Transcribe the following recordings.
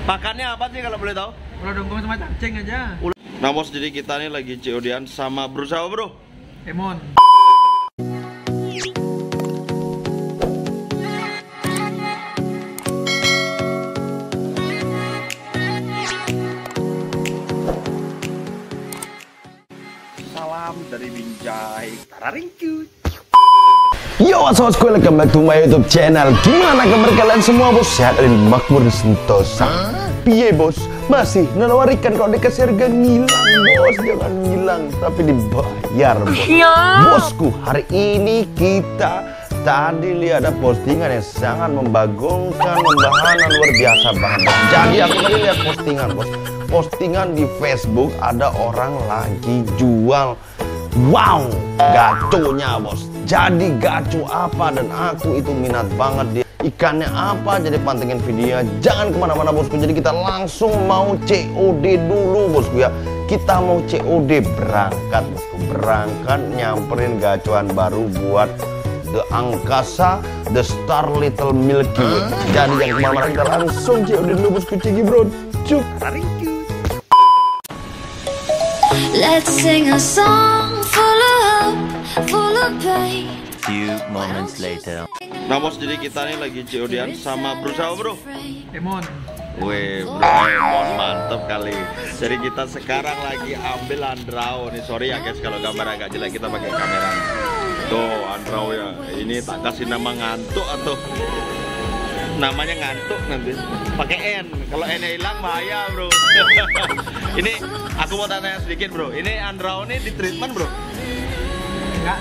Pakannya apa sih kalau boleh tahu? Ulah dongkong sama cacing aja. Nah bos, jadi kita nih lagi COD-an sama bro siapa bro? Emon. Salam dari Binjai Tararingkut. Yo, what's up, welcome back to my YouTube channel. Gimana kabar kalian semua bos? Sehat dan makmur dan sentosa. Piye bos? Masih menawarikan kalau dikasih harga ngilang bos. Jangan ngilang tapi dibayar bos. Bosku, hari ini kita tadi lihat ada postingan yang sangat membagongkan, membahana luar biasa banget bos. Jadi aku tadi lihat postingan bos. Postingan di Facebook ada orang lagi jual gaconya bos. Jadi gaco apa, dan aku itu minat banget dia. Ikannya apa, jadi pantengin videonya. Jangan kemana-mana bosku. Jadi kita langsung mau COD dulu bosku ya. Kita mau COD, berangkat bosku. Berangkat nyamperin gacuan baru buat The Angkasa, The Star Little Milky Way. Jadi jangan kemana-mana, kita langsung COD dulu bosku. Ciki bro, cuk. Let's sing a song full of hope, full of pain. Few moments later. Nah bos, jadi kita nih lagi COD-an sama bro siapa bro? Emon. Weh bro Emon, mantep kali. Jadi kita sekarang lagi ambil andrao nih. Sorry ya guys kalau gambar agak jelek, kita pakai kamera. Tuh andrao ya. Ini tak kasih nama ngantuk atau namanya ngantuk nanti. Pakai N. Kalau N-nya hilang bahaya bro. Ini aku mau tanya sedikit bro. Ini andrao ini di treatment bro? Enggak.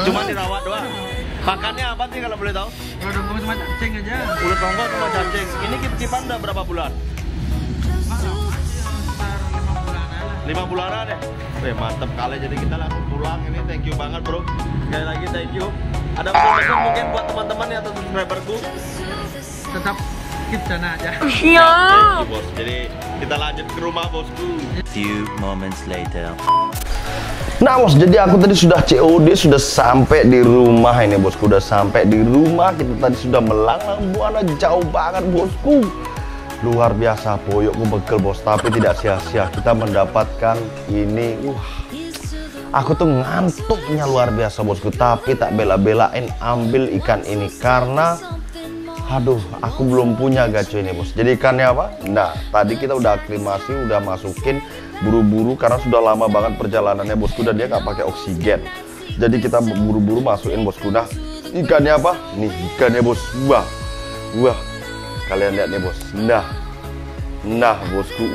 Cuma dirawat doang. Pakannya apa sih kalau boleh tahu? Ulah dongkong sama cacing aja. Ulet tonggol sama cacing. Ini kipan udah berapa bulan? Sekitar 5 bulanan lah. 5 bulanan ya? Weh mantep kali, jadi kita langsung pulang. Ini thank you banget bro. Sekali lagi thank you. Ada pesan mungkin buat teman-teman ya atau subscriberku? Tetap keep sana aja. Thank you bos. Jadi kita lanjut ke rumah bosku. Few moments later. Nah bos, jadi aku tadi sudah COD, sudah sampai di rumah ini bosku. Udah sampai di rumah, kita tadi sudah melanglang buana jauh banget bosku. Luar biasa, boyokku begel bos, tapi tidak sia-sia. Kita mendapatkan ini, aku tuh ngantuknya luar biasa bosku. Tapi tak bela-belain ambil ikan ini karena aduh, aku belum punya gaco ini bos. Jadi ikannya apa? Nah, tadi kita udah aklimasi, udah masukin buru-buru karena sudah lama banget perjalanannya bosku, dan dia nggak pakai oksigen. Jadi kita buru-buru masukin bosku. Nah, ikannya apa? Nih ikannya bos. Wah, kalian lihat nih bos. Nah bosku.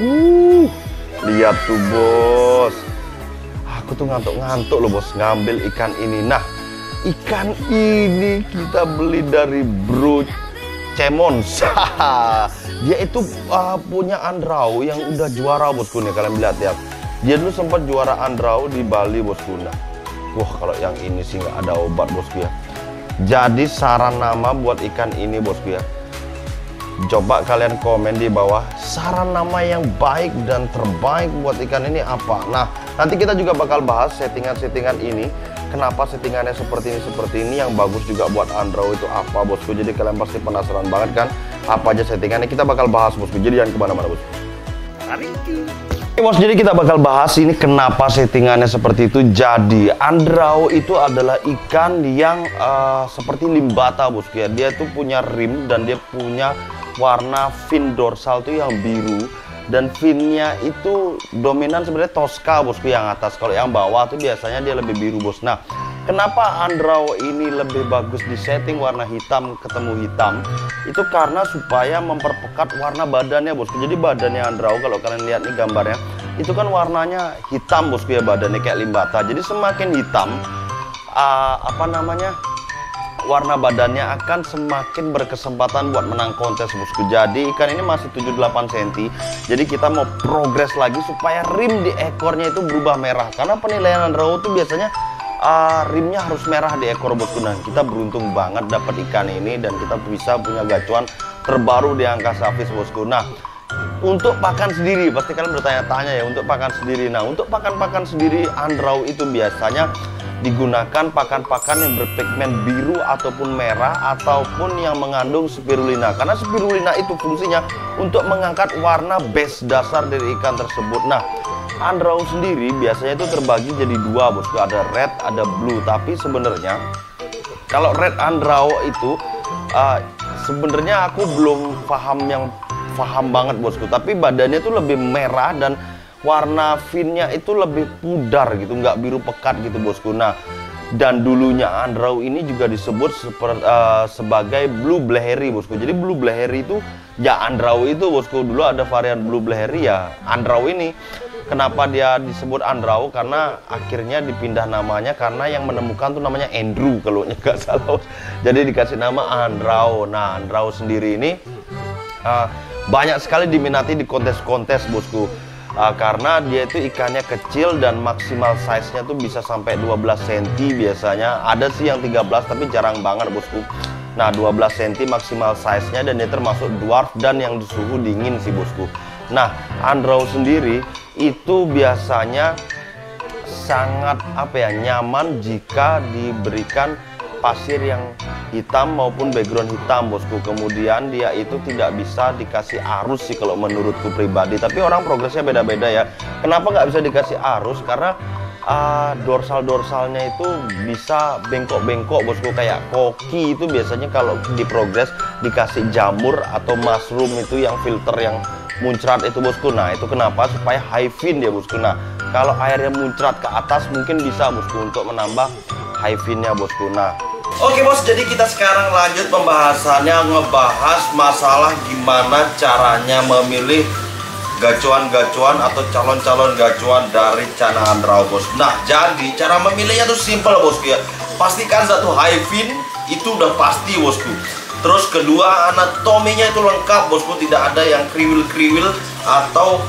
Lihat tuh bos. Aku tuh ngantuk loh bos ngambil ikan ini. Nah, ikan ini kita beli dari Bro Cemon. Dia itu punya andrao yang udah juara bosku nih, kalian lihat ya. Dia dulu sempat juara andrao di Bali bosku. Nah, wah kalau yang ini sih nggak ada obat bosku ya. Jadi saran nama buat ikan ini bosku ya. Coba kalian komen di bawah saran nama yang baik dan terbaik buat ikan ini apa. Nah, nanti kita juga bakal bahas settingan-settingan ini. Kenapa settingannya seperti ini, yang bagus juga buat andrao itu apa bosku. Jadi kalian pasti penasaran banget kan apa aja settingannya, kita bakal bahas bosku. Jadi jangan kemana-mana bosku. Bos, jadi kita bakal bahas ini kenapa settingannya seperti itu. Jadi andrao itu adalah ikan yang seperti limbata bosku ya. Dia tuh punya rim dan dia punya warna fin dorsal tuh yang biru. Dan finnya itu dominan sebenarnya Tosca bosku yang atas. Kalau yang bawah tuh biasanya dia lebih biru bos. Nah, kenapa andrao ini lebih bagus di setting warna hitam ketemu hitam? Itu karena supaya memperpekat warna badannya bosku. Jadi badannya andrao kalau kalian lihat nih gambarnya, itu kan warnanya hitam bosku ya, badannya kayak limbata. Jadi semakin hitam warna badannya akan semakin berkesempatan buat menang kontes bosku. Jadi ikan ini masih 7-8 cm. Jadi kita mau progres lagi supaya rim di ekornya itu berubah merah. Karena penilaian andrao itu biasanya rimnya harus merah di ekor bosku. Nah, kita beruntung banget dapat ikan ini dan kita bisa punya gacuan terbaru di Angkasa Fish bosku. Nah, untuk pakan sendiri, pasti kalian bertanya-tanya ya, untuk pakan sendiri. Nah, untuk pakan sendiri andrao itu biasanya digunakan pakan-pakan yang berpigmen biru ataupun merah ataupun yang mengandung spirulina, karena spirulina itu fungsinya untuk mengangkat warna base dasar dari ikan tersebut. Nah, andrau sendiri biasanya itu terbagi jadi dua, bosku, ada red, ada blue. Tapi sebenarnya kalau red andrau itu sebenarnya aku belum paham banget, bosku. Tapi badannya itu lebih merah dan warna finnya itu lebih pudar gitu, nggak biru pekat gitu, bosku. Nah, dan dulunya andrau ini juga disebut sebagai blue blaheri, bosku. Jadi blue blaheri itu ya andrau itu, bosku. Dulu ada varian blue blaheri ya andrau ini. Kenapa dia disebut andrau? Karena akhirnya dipindah namanya karena yang menemukan tuh namanya Andrew kalau nggak salah. Jadi dikasih nama andrau. Nah, andrau sendiri ini banyak sekali diminati di kontes-kontes, bosku. Karena dia itu ikannya kecil dan maksimal size-nya tuh bisa sampai 12 cm biasanya. Ada sih yang 13 tapi jarang banget, bosku. Nah, 12 cm maksimal size-nya dan dia termasuk dwarf dan yang di suhu dingin sih, bosku. Nah, andrau sendiri itu biasanya sangat nyaman jika diberikan pasir yang hitam maupun background hitam, bosku. Kemudian dia itu tidak bisa dikasih arus sih kalau menurutku pribadi, tapi orang progresnya beda-beda ya. Kenapa nggak bisa dikasih arus? Karena dorsal-dorsalnya itu bisa bengkok-bengkok, bosku. Kayak koki itu biasanya kalau di progres dikasih jamur atau mushroom itu yang filter yang muncrat itu, bosku. Nah, itu kenapa? Supaya high fin dia, bosku. Nah, kalau airnya muncrat ke atas mungkin bisa, bosku, untuk menambah high finnya, bosku. Nah, oke, bos, jadi kita sekarang lanjut pembahasannya, ngebahas masalah gimana caranya memilih gacuan-gacuan atau calon-calon gacuan dari Cana Andrau, bos. Nah, jadi cara memilihnya tuh simple, bosku ya. Pastikan satu high fin itu udah pasti, bosku. Terus kedua, anatominya itu lengkap, bosku. Tidak ada yang kriwil-kriwil atau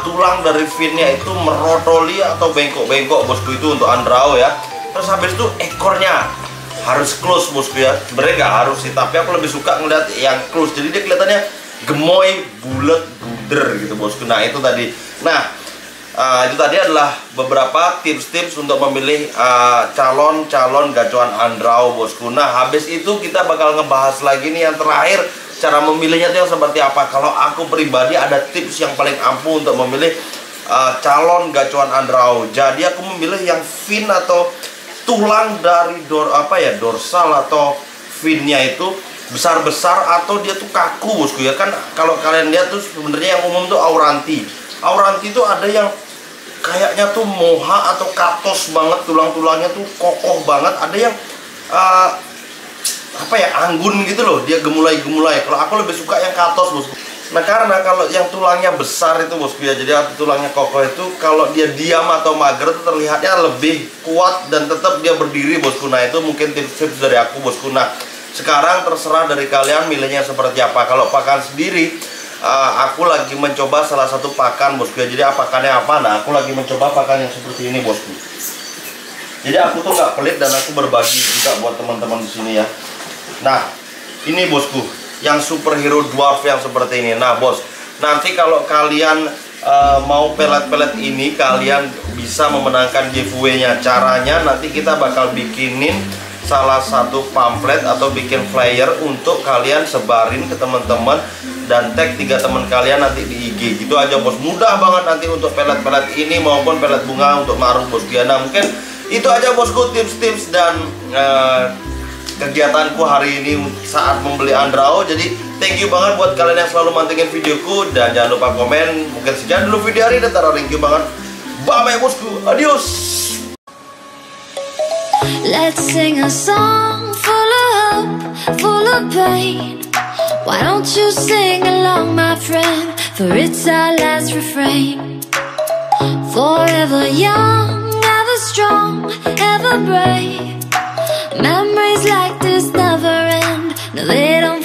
tulang dari finnya itu merotoli atau bengkok-bengkok, bosku. Itu untuk andrau ya. Terus habis itu ekornya harus close, bosku ya. Sebenarnya nggak harus sih, tapi aku lebih suka ngeliat yang close. Jadi dia kelihatannya gemoy, bulat, buder gitu, bosku. Nah, itu tadi. Nah, itu tadi adalah beberapa tips-tips untuk memilih calon-calon gacuan andrau, bosku. Nah, habis itu kita bakal ngebahas lagi nih yang terakhir, cara memilihnya itu yang seperti apa. Kalau aku pribadi ada tips yang paling ampuh untuk memilih calon gacuan andrau. Jadi aku memilih yang fin atau tulang dari dorsal atau finnya itu besar-besar atau dia tuh kaku, bosku ya. Kan kalau kalian lihat tuh sebenarnya yang umum tuh auranti. Auranti tuh ada yang kayaknya tuh moha atau katos banget, tulang-tulangnya tuh kokoh banget. Ada yang anggun gitu loh, dia gemulai-gemulai. Kalau aku lebih suka yang katos, bosku. Nah, karena kalau yang tulangnya besar itu, bosku ya, jadi tulangnya kokoh itu kalau dia diam atau mager itu terlihatnya lebih kuat dan tetap dia berdiri, bosku. Nah, itu mungkin tips-tips dari aku, bosku. Nah, sekarang terserah dari kalian milihnya seperti apa. Kalau pakan sendiri, aku lagi mencoba salah satu pakan, bosku ya. Jadi pakannya apa? Nah, aku lagi mencoba pakan yang seperti ini, bosku. Jadi aku tuh nggak pelit dan aku berbagi juga buat teman-teman di sini ya. Nah, ini, bosku, yang superhero dwarf yang seperti ini. Nah, bos, nanti kalau kalian mau pelet-pelet ini, kalian bisa memenangkan giveaway-nya. Caranya nanti kita bakal bikinin salah satu pamflet atau bikin flyer untuk kalian sebarin ke teman-teman dan tag 3 teman kalian nanti di IG. Gitu aja, bos. Mudah banget nanti untuk pelet-pelet ini maupun pelet bunga untuk maruh, bosku ya. Nah, mungkin itu aja, bosku, tips-tips dan kegiatanku hari ini saat membeli andrau. Jadi thank you banget buat kalian yang selalu mantengin videoku dan jangan lupa komen. Mungkin sekian dulu video hari ini. Thank you banget. Bye-bye, bosku. Adios. Let's sing a song full of hope, full of pain. Why don't you sing along, my friend? For it's our last refrain. Forever young, ever strong, ever brave. Memories like this never end. No, they don't